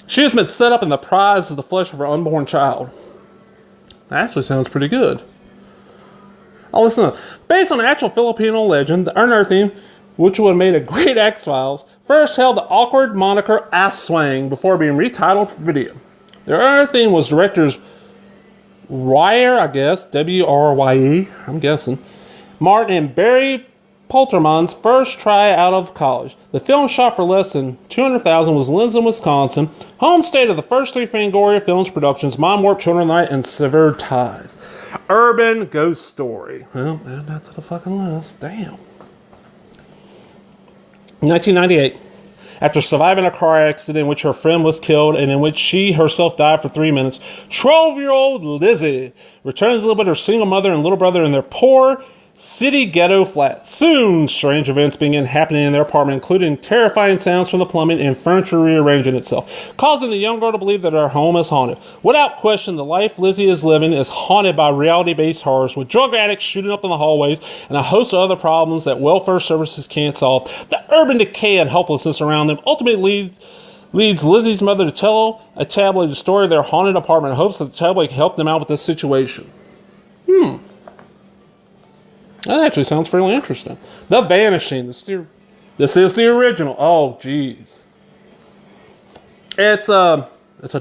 She has been set up in the prize of the flesh of her unborn child. That actually sounds pretty good. Oh, listen up. Based on an actual Filipino legend, the Unearthing, which would have made a great X-Files, first held the awkward moniker Aswang before being retitled for video. The Unearthing was directors Ryer, I guess, W-R-Y-E, I'm guessing, Martin and Barry Polterman's first try out of college. The film, shot for less than $200,000, was Lincoln, Wisconsin, home state of the first 3 Fangoria Films productions, Mind Warp, Children of the Night, and Severed Ties. Urban Ghost Story. Well, add that to the fucking list. Damn. 1998. After surviving a car accident in which her friend was killed and in which she herself died for 3 minutes, 12-year-old Lizzie returns to live with her single mother and little brother in their poor city ghetto flat. Soon, strange events begin happening in their apartment, including terrifying sounds from the plumbing and furniture rearranging itself, causing the young girl to believe that her home is haunted. Without question, the life Lizzie is living is haunted by reality-based horrors, with drug addicts shooting up in the hallways and a host of other problems that welfare services can't solve. The urban decay and helplessness around them ultimately leads Lizzie's mother to tell a tabloid the story of their haunted apartment in hopes that the tabloid can help them out with this situation. That actually sounds fairly interesting. The Vanishing. This is the original. Oh, jeez. It's a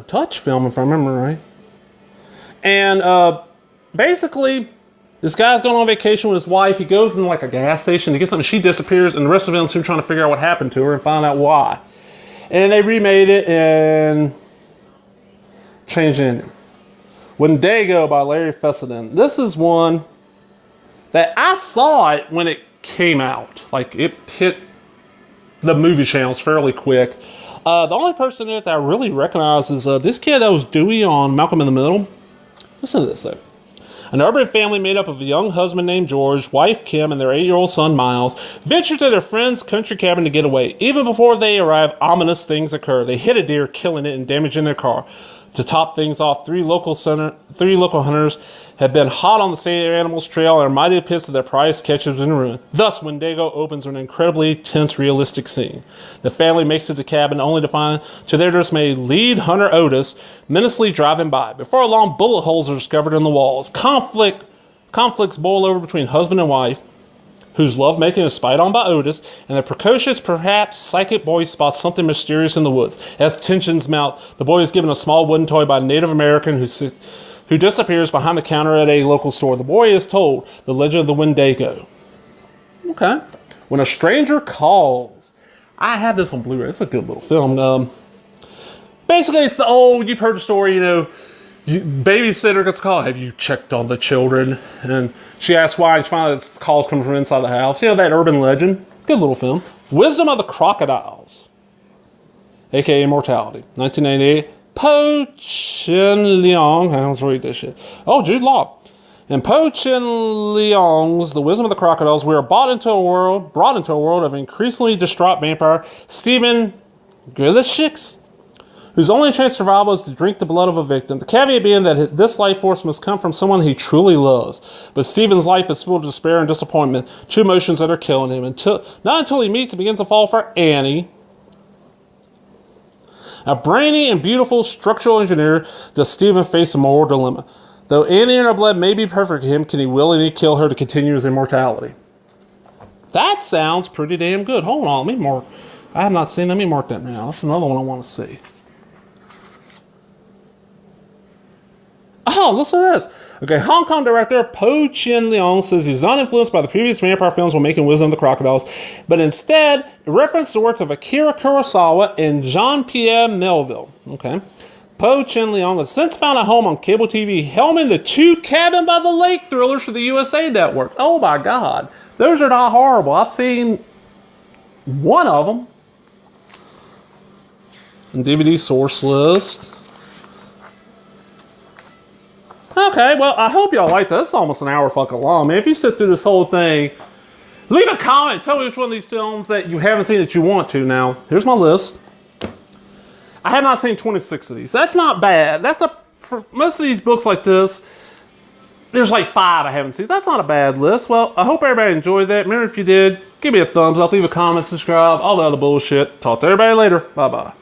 Dutch film, if I remember right. And basically, this guy's going on vacation with his wife. He goes in like a gas station to get something. She disappears, and the rest of them are trying to figure out what happened to her and find out why. And they remade it and changed the ending. Wendigo by Larry Fessenden. This is one that I saw it when it came out. Like, it hit the movie channels fairly quick. The only person in it that I really recognize is this kid that was Dewey on Malcolm in the Middle. Listen to this, though. An urban family made up of a young husband named George, wife Kim, and their 8-year-old son Miles venture to their friend's country cabin to get away. Even before they arrive, ominous things occur. They hit a deer, killing it and damaging their car. To top things off, three local hunters have been hot on the state animals trail and are mighty pissed that their prized catch has been ruined. Thus, Wendigo opens with an incredibly tense, realistic scene. The family makes it to the cabin only to find, to their dismay, lead hunter Otis menacingly driving by. Before long, bullet holes are discovered in the walls. Conflicts boil over between husband and wife, whose lovemaking is spied on by Otis, and the precocious, perhaps psychic boy spots something mysterious in the woods. As tensions mount, the boy is given a small wooden toy by a Native American who disappears behind the counter at a local store. The boy is told the legend of the Wendigo. Okay. When a Stranger Calls. I have this on Blu-ray. It's a good little film. Basically, it's the old, you've heard the story, babysitter gets a call. Have you checked on the children? And she asks why, and she finds out the calls coming from inside the house. That urban legend. Good little film. Wisdom of the Crocodiles, aka Immortality. 1998. Po Chen Leong. Let's read this shit. Oh, Jude Law. In Po Chen Leong's The Wisdom of the Crocodiles, we are brought into a world of increasingly distraught vampire Stephen Grilishix, whose only chance to survival is to drink the blood of a victim. The caveat being that this life force must come from someone he truly loves. But Stephen's life is full of despair and disappointment, two emotions that are killing him. Not until he meets and begins to fall for Annie, a brainy and beautiful structural engineer, does Stephen face a moral dilemma. Though Annie and her blood may be perfect for him, can he willingly kill her to continue his immortality? That sounds pretty damn good. Hold on, let me mark. I have not seen. Let me mark that now. That's another one I want to see. Oh, listen to this. Okay, Hong Kong director Po Chen Leong says he's not influenced by the previous vampire films when making Wisdom of the Crocodiles, but instead referenced the works of Akira Kurosawa and Jean-Pierre Melville. Okay. Po Chen Leong has since found a home on cable TV, helming the two Cabin by the Lake thrillers for the USA Network. Oh my God. Those are not horrible. I've seen one of them. And DVD source list. Okay, well, I hope y'all liked that. It's almost an hour fucking long, man. If you sit through this whole thing, leave a comment. Tell me which one of these films that you haven't seen that you want to. Now, here's my list. I have not seen 26 of these. That's not bad. For most of these books like this, there's like 5 I haven't seen. That's not a bad list. Well, I hope everybody enjoyed that. Remember, if you did, give me a thumbs up, leave a comment, subscribe, all the other bullshit. Talk to everybody later. Bye-bye.